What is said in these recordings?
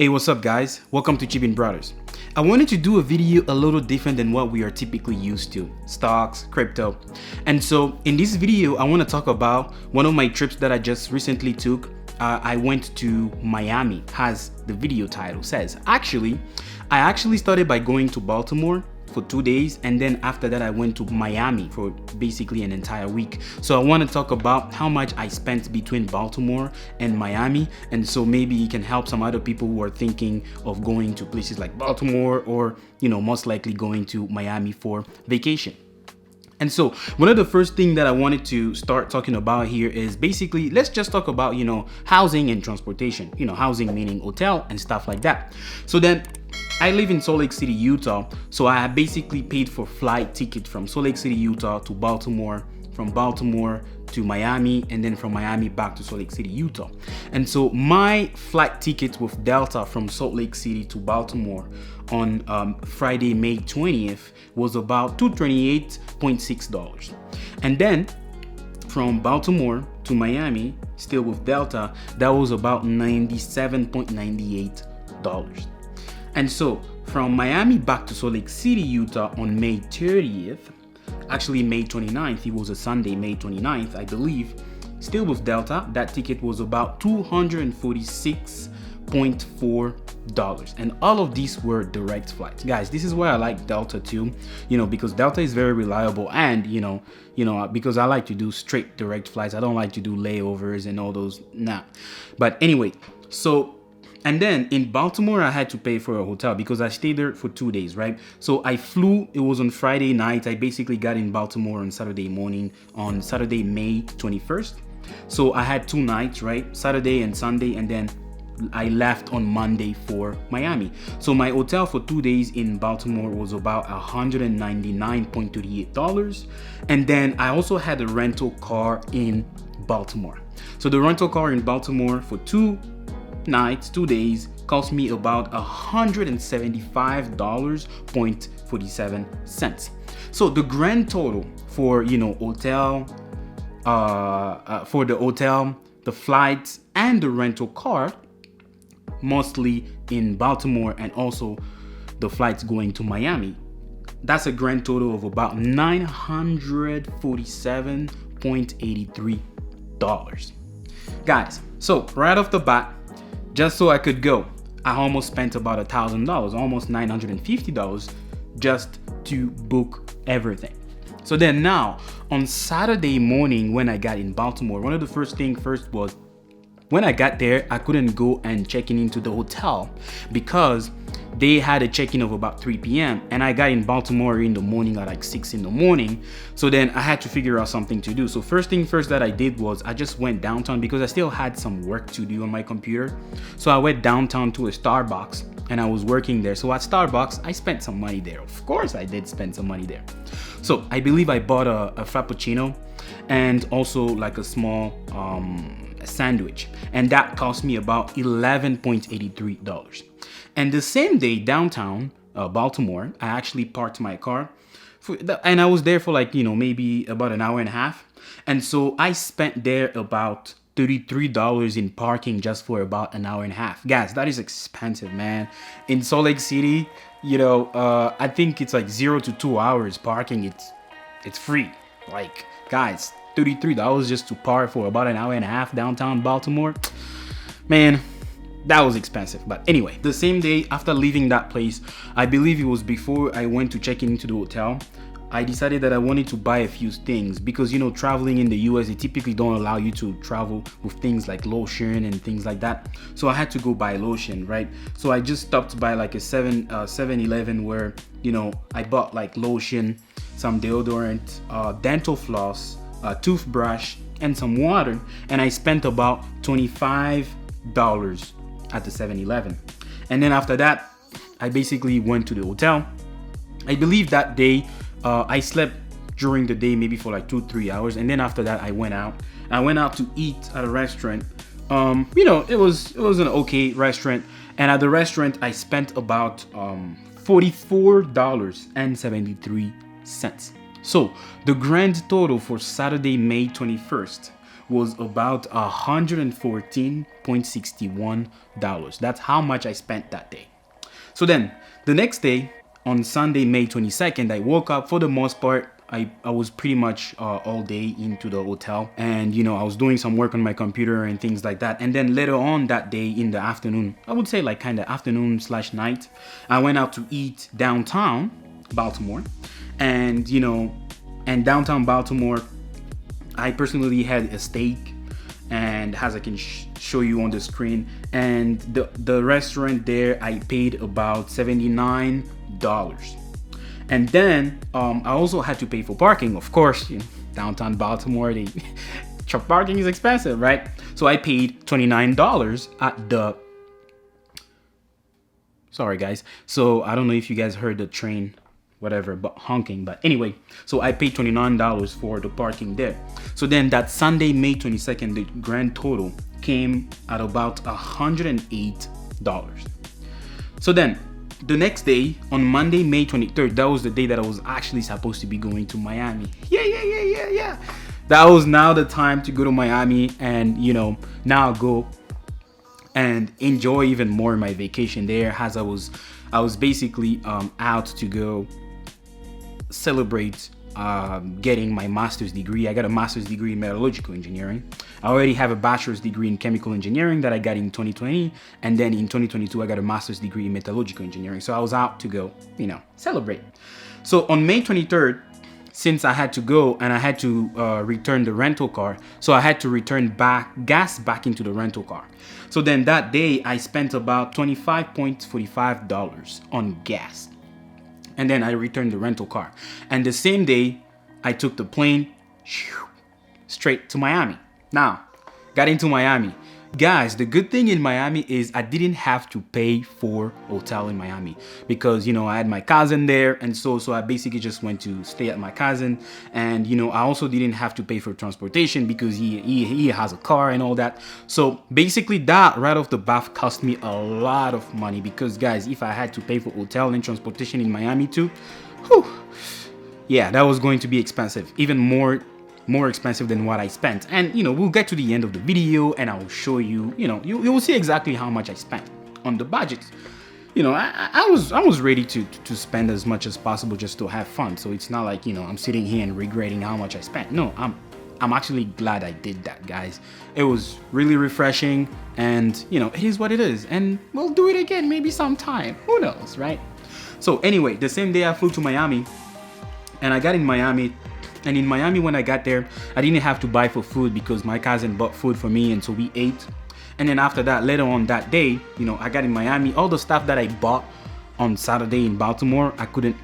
Hey, what's up guys? Welcome to Chibind Brothers. I wanted to do a video a little different than what we are typically used to, stocks, crypto. And so in this video, I want to talk about one of my trips that I just recently took. I went to Miami, as the video title says. I actually started by going to Baltimore for 2 days, and then after that I went to Miami for basically an entire week. So I want to talk about how much I spent between Baltimore and Miami, and so maybe it can help some other people who are thinking of going to places like Baltimore or most likely going to Miami for vacation. And so one of the first things that I wanted to start talking about here is basically, let's just talk about, housing and transportation, housing meaning hotel and stuff like that. So then I live in Salt Lake City, Utah. So I basically paid for flight ticket from Salt Lake City, Utah to Baltimore, from Baltimore to Miami, and then from Miami back to Salt Lake City, Utah. And so my flight ticket with Delta from Salt Lake City to Baltimore on Friday, May 20th was about $228.6. And then from Baltimore to Miami, still with Delta, that was about $97.98. And so from Miami back to Salt Lake City, Utah on May 30th, actually May 29th, it was a Sunday, May 29th, I believe, still with Delta, that ticket was about $246.4. And all of these were direct flights. Guys, this is why I like Delta too, because Delta is very reliable, and because I like to do straight direct flights. I don't like to do layovers and all those, nah. But anyway, and then in Baltimore, I had to pay for a hotel because I stayed there for 2 days, right? So I flew, it was on Friday night. I basically got in Baltimore on Saturday morning, on Saturday, May 21st. So I had 2 nights, right? Saturday and Sunday, and then I left on Monday for Miami. So my hotel for 2 days in Baltimore was about $199.38. And then I also had a rental car in Baltimore. So the rental car in Baltimore for 2 nights, 2 days, cost me about $175.47. So the grand total for hotel, for the hotel, the flights, and the rental car, mostly in Baltimore, and also the flights going to Miami, that's a grand total of about $947.83. Guys, so right off the bat, just so I could go, I almost spent about $1,000, almost $950 just to book everything. So then now, on Saturday morning when I got in Baltimore, one of the first was, when I got there, I couldn't go and check into the hotel because they had a check-in of about 3 p.m. and I got in Baltimore in the morning at like 6 in the morning. So then I had to figure out something to do. So first thing first that I did was I just went downtown because I still had some work to do on my computer. So I went downtown to a Starbucks and I was working there. So at Starbucks, I spent some money there. Of course I did spend some money there. So I believe I bought a Frappuccino and also like a small sandwich, and that cost me about $11.83. And the same day downtown Baltimore, I actually parked my car and I was there for like maybe about an hour and a half, and so I spent there about $33 in parking just for about an hour and a half. Guys, that is expensive, man. In Salt Lake City, I think it's like 0 to 2 hours parking. It's free. Like, guys, $33 just to park for about an hour and a half downtown Baltimore, man, that was expensive. But anyway, the same day after leaving that place, I believe it was before I went to check into the hotel, I decided that I wanted to buy a few things because traveling in the US, they typically don't allow you to travel with things like lotion and things like that. So I had to go buy lotion, right? So I just stopped by like a 7-Eleven where I bought like lotion, some deodorant, dental floss, a toothbrush, and some water, and I spent about $25 at the 7-Eleven. And then after that, I basically went to the hotel. I believe that day I slept during the day maybe for like 2-3 hours, and then after that I went out to eat at a restaurant. It was an okay restaurant, and at the restaurant I spent about $44.73. So the grand total for Saturday, May 21st was about $114.61. That's how much I spent that day. So then the next day, on Sunday, May 22nd, I woke up. For the most part, I was pretty much all day into the hotel, and I was doing some work on my computer and things like that. And then later on that day in the afternoon, I would say like kind of afternoon/night, I went out to eat downtown Baltimore. And downtown Baltimore, I personally had a steak, and as I can show you on the screen, and the restaurant there, I paid about $79. And then I also had to pay for parking. Of course, downtown Baltimore, truck parking is expensive, right? So I paid $29 at the... Sorry, guys. So I don't know if you guys heard the train, whatever, but honking. But anyway, so I paid $29 for the parking there. So then that Sunday, May 22nd, the grand total came at about $108. So then the next day, on Monday, May 23rd, that was the day that I was actually supposed to be going to Miami. Yeah. That was now the time to go to Miami, and now I'll go and enjoy even more my vacation there, as I was basically out to go celebrate getting my master's degree. I got a master's degree in metallurgical engineering. I already have a bachelor's degree in chemical engineering that I got in 2020, and then in 2022 I got a master's degree in metallurgical engineering. So I was out to go, celebrate. So on May 23rd, since I had to go and I had to return the rental car, so I had to return gas back into the rental car. So then that day I spent about $25.45 on gas. And then I returned the rental car. And the same day, I took the plane straight to Miami. Now, got into Miami. Guys, the good thing in Miami is I didn't have to pay for hotel in Miami because, I had my cousin there. And so I basically just went to stay at my cousin. And, I also didn't have to pay for transportation because he has a car and all that. So basically that right off the bat cost me a lot of money because, guys, if I had to pay for hotel and transportation in Miami too, yeah, that was going to be expensive, even more expensive than what I spent. And we'll get to the end of the video and I'll show you, you will see exactly how much I spent on the budget. I was ready to spend as much as possible just to have fun. So it's not like, I'm sitting here and regretting how much I spent. No, I'm actually glad I did that, guys. It was really refreshing, and it is what it is, and we'll do it again maybe sometime. Who knows, right? So anyway, the same day I flew to Miami, and I got in Miami. And in Miami, when I got there, I didn't have to buy for food because my cousin bought food for me, and so we ate. And then after that, later on that day, I got in Miami. All the stuff that I bought on Saturday in Baltimore, I couldn't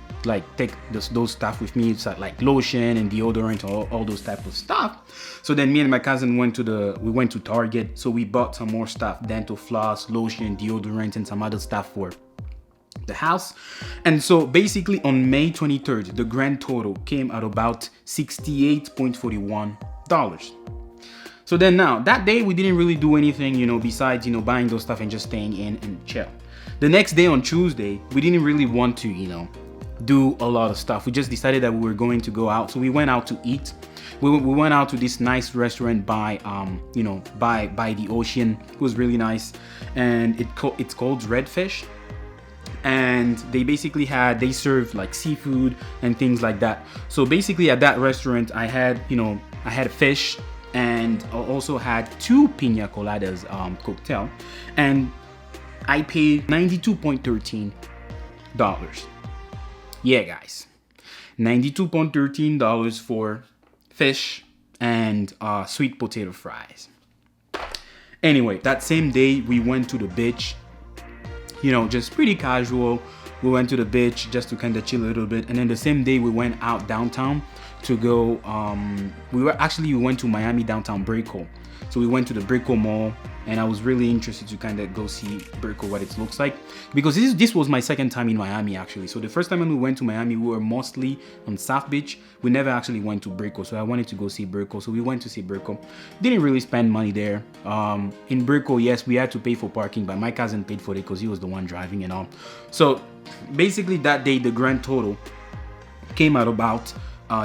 take those stuff with me. It's like lotion and deodorant, all those type of stuff. So then me and my cousin went to Target. So we bought some more stuff: dental floss, lotion, deodorant, and some other stuff for the house. And so basically on May 23rd, the grand total came at about $68.41. So then now that day we didn't really do anything, besides buying those stuff and just staying in and chill. The next day on Tuesday, we didn't really want to do a lot of stuff. We just decided that we were going to go out, so we went out to eat. We went out to this nice restaurant by the ocean. It was really nice, and it's called Redfish. And they served like seafood and things like that. So basically at that restaurant, I had fish, and I also had 2 pina coladas cocktail, and I paid $92.13. Yeah, guys, $92.13 for fish and sweet potato fries. Anyway, that same day we went to the beach. Just pretty casual. We went to the beach just to kind of chill a little bit. And then the same day we went out downtown to go, we went to Miami downtown Brickell. So we went to the Brickell Mall, and I was really interested to kind of go see Brickell, what it looks like, because this was my second time in Miami actually. So the first time when we went to Miami, we were mostly on South Beach. We never actually went to Brickell, so I wanted to go see Brickell. So we went to see Brickell. Didn't really spend money there. In Brickell, yes, we had to pay for parking, but my cousin paid for it because he was the one driving and all. So basically that day, the grand total came out about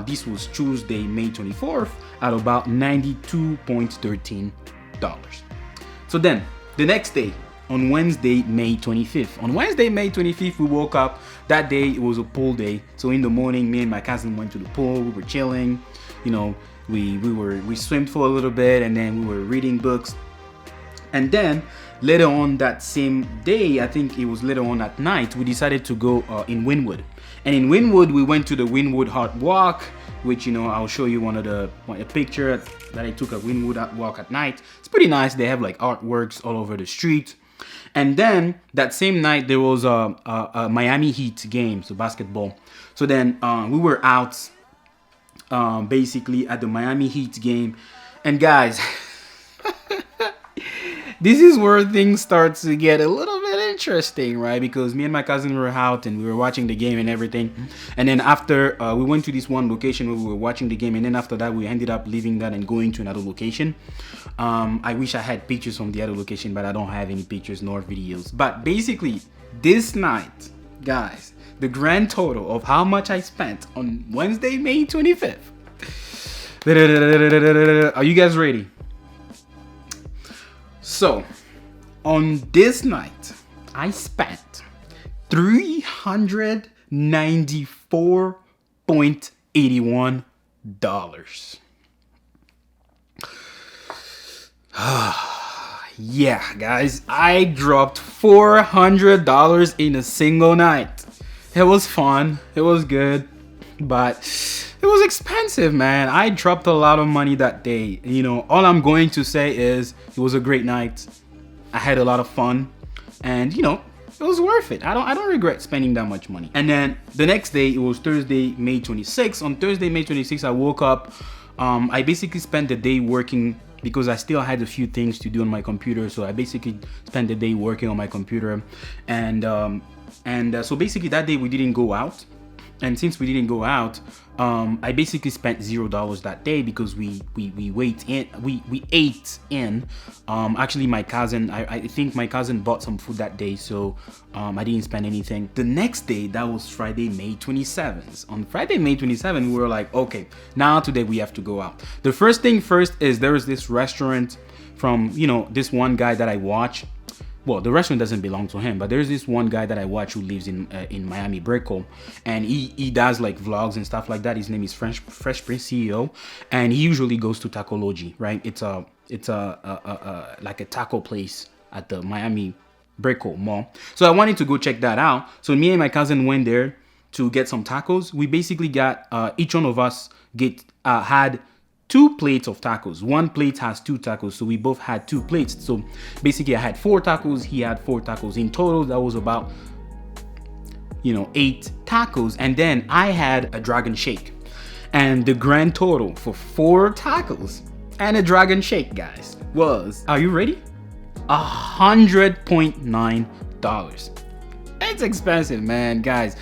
This was Tuesday, May 24th, at about $92.13. So then, the next day, on Wednesday, May 25th. On Wednesday, May 25th, we woke up. That day, it was a pool day. So in the morning, me and my cousin went to the pool. We were chilling. You know, we swam for a little bit, and then we were reading books. And then later on that same day, I think it was later on at night, we decided to go in Wynwood. And in Wynwood, we went to the Wynwood Art Walk, which, you know, I'll show you a picture that I took at Wynwood Art Walk at night. It's pretty nice. They have like artworks all over the street. And then that same night, there was a Miami Heat game, so basketball. So then we were out basically at the Miami Heat game. And guys, this is where things start to get a little bit interesting, right? Because me and my cousin were out and we were watching the game and everything. And then after, we went to this one location where we were watching the game. And then after that, we ended up leaving that and going to another location. I wish I had pictures from the other location, but I don't have any pictures nor videos. But basically, this night, guys, the grand total of how much I spent on Wednesday, May 25th. Are you guys ready? So, on this night, I spent $394.81. Yeah, guys, I dropped $400 in a single night. It was fun, it was good, but it was expensive, man. I dropped a lot of money that day. You know, all I'm going to say is it was a great night. I had a lot of fun, and you know, it was worth it. I don't regret spending that much money. And then the next day, it was Thursday, May 26th. On Thursday, May 26th, I woke up. I basically spent the day working because I still had a few things to do on my computer. So I basically spent the day working on my computer, and so basically that day we didn't go out. And since we didn't go out, I basically spent $0 that day because we ate in. Actually, my cousin, I think my cousin bought some food that day, so I didn't spend anything. The next day, that was Friday, May 27th. On Friday, May 27th, we were like, okay, now today we have to go out. The first thing first is there is this restaurant from, you know, this one guy that I watch. Well, the restaurant doesn't belong to him, but there's this one guy that I watch who lives in Miami, Brickell, and he does like vlogs and stuff like that. His name is Fresh Prince CEO, and he usually goes to Tacology, right? It's a like a taco place at the Miami Brickell Mall. So I wanted to go check that out. So me and my cousin went there to get some tacos. We basically got each one of us had 2 plates of tacos. One plate has 2 tacos, so we both had 2 plates. So basically I had 4 tacos, he had 4 tacos. In total, that was about, you know, 8 tacos. And then I had a dragon shake. And the grand total for 4 tacos and a dragon shake, guys, was, are you ready? $100.9. It's expensive, man, guys.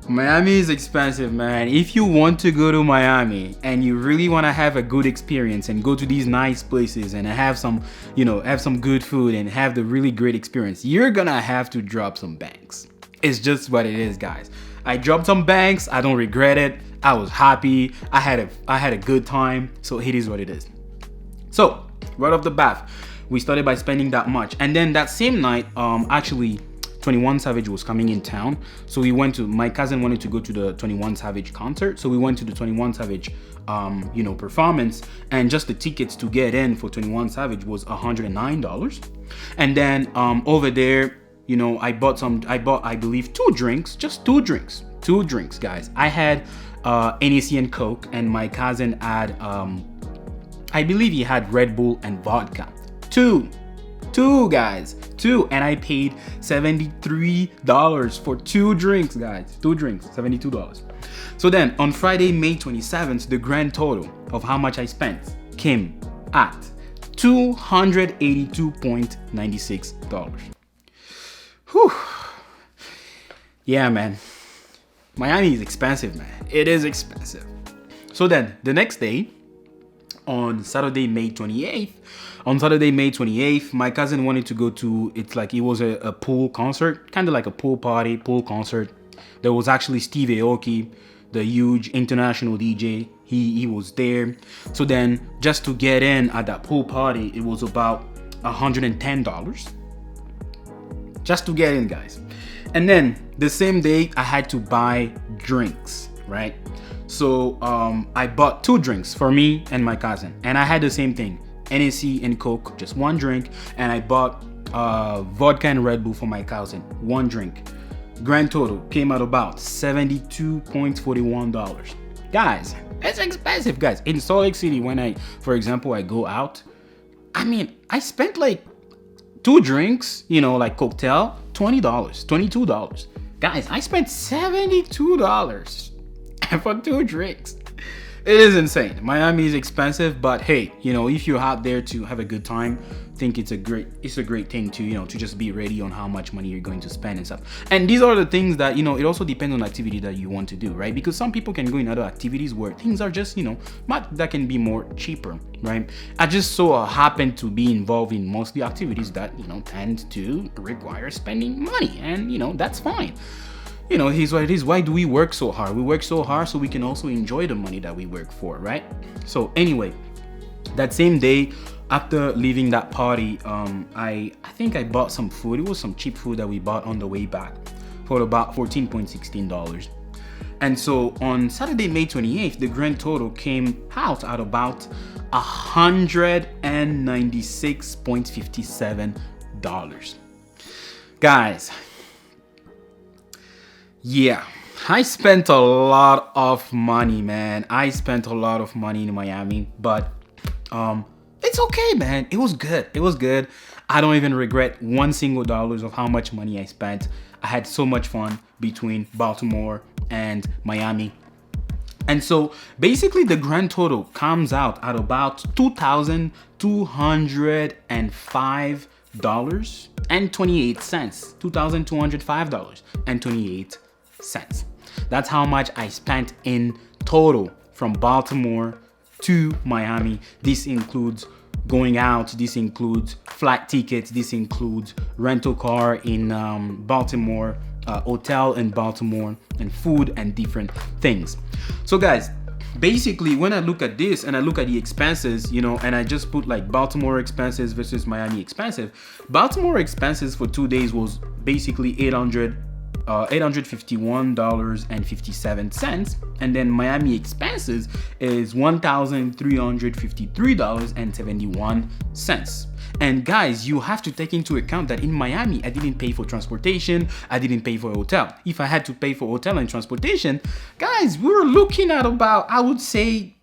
Miami is expensive, man. If you want to go to Miami and you really want to have a good experience and go to these nice places and have some, you know, have some good food and have the really great experience, you're gonna have to drop some banks. It's just what it is, guys. I dropped some banks. I don't regret it. I was happy. I had a good time. So it is what it is. So right off the bat, we started by spending that much, and then that same night, actually, 21 Savage was coming in town, so my cousin wanted to go to the 21 Savage concert, so we went to the 21 Savage you know, performance, and just the tickets to get in for 21 Savage was $109. And then over there, you know, I bought I believe 2 drinks, just 2 drinks, guys. I had NAC and Coke, and my cousin had I believe he had Red Bull and vodka. Two, guys, 2, and I paid $73 for 2 drinks, guys. 2 drinks, $72. So then on Friday, May 27th, the grand total of how much I spent came at $282.96. Whew. Yeah, man. Miami is expensive, man. It is expensive. So then the next day, on Saturday, May 28th, my cousin wanted to go to, it was a pool concert, kind of like a pool concert. There was actually Steve Aoki, the huge international DJ. He was there. So then just to get in at that pool party, it was about $110 just to get in, guys. And then the same day I had to buy drinks, right? So I bought 2 drinks for me and my cousin, and I had the same thing, NAC and Coke, just 1 drink. And I bought vodka and Red Bull for my cousin, 1 drink. Grand total came out about $72.41. Guys, it's expensive, guys. In Salt Lake City, when I go out, I mean, I spent like 2 drinks, like cocktail, $20, $22. Guys, I spent $72 for 2 drinks. It is insane. Miami is expensive, but hey, if you're out there to have a good time, I think it's a great thing to, to just be ready on how much money you're going to spend and stuff. And these are the things that, it also depends on the activity that you want to do, right? Because some people can go in other activities where things are just, that can be more cheaper, right? I just so happen to be involved in mostly activities that, tend to require spending money, and, that's fine. Here's what it is. Why do we work so hard? We work so hard so we can also enjoy the money that we work for, right? So anyway, that same day after leaving that party, I think I bought some food. It was some cheap food that we bought on the way back for about $14.16. And so on Saturday, May 28th, the grand total came out at about $196.57. Guys, yeah, I spent a lot of money, man. I spent a lot of money in Miami, but it's okay, man. It was good. It was good. I don't even regret one single dollar of how much money I spent. I had so much fun between Baltimore and Miami. And so basically the grand total comes out at about $2,205.28. $2,205.28. That's how much I spent in total from Baltimore to Miami. This includes going out, this includes flight tickets, this includes rental car in Baltimore, hotel in Baltimore, and food and different things. So guys, basically when I look at this and I look at the expenses, and I just put like Baltimore expenses versus Miami expenses, Baltimore expenses for 2 days was basically $851.57, and then Miami expenses is $1,353.71. And guys, you have to take into account that in Miami, I didn't pay for transportation, I didn't pay for a hotel. If I had to pay for hotel and transportation, guys, we were looking at about, I would say,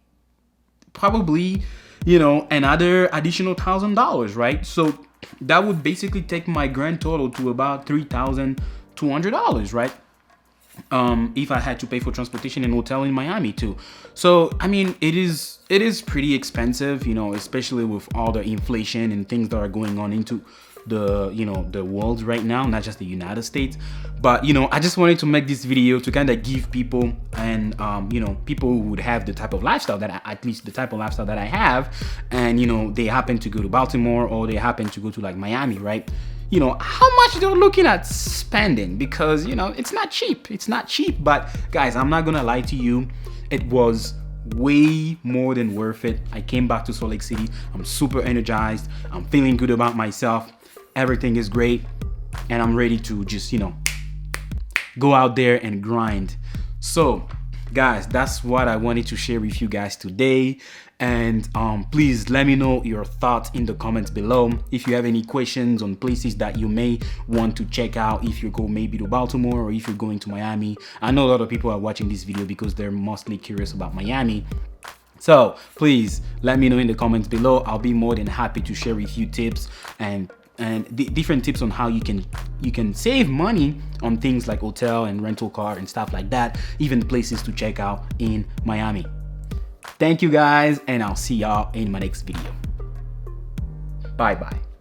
probably, another additional $1,000, right? So that would basically take my grand total to about $3,200, right? If I had to pay for transportation and hotel in Miami too. So I mean, it is pretty expensive, especially with all the inflation and things that are going on into the the world right now, not just the United States. But I just wanted to make this video to kind of give people and people who would have the type of lifestyle that at least the type of lifestyle that I have, and they happen to go to Baltimore or they happen to go to like Miami, right? How much they're looking at spending, because it's not cheap. But guys, I'm not gonna lie to you, it was way more than worth it. I came back to Salt Lake City. I'm super energized. I'm feeling good about myself. Everything is great, and I'm ready to just go out there and grind. So guys, that's what I wanted to share with you guys today. And please let me know your thoughts in the comments below. If you have any questions on places that you may want to check out if you go maybe to Baltimore or if you're going to Miami. I know a lot of people are watching this video because they're mostly curious about Miami. So please let me know in the comments below. I'll be more than happy to share with you tips and the different tips on how you can save money on things like hotel and rental car and stuff like that, even places to check out in Miami. Thank you guys, and I'll see y'all in my next video. Bye bye.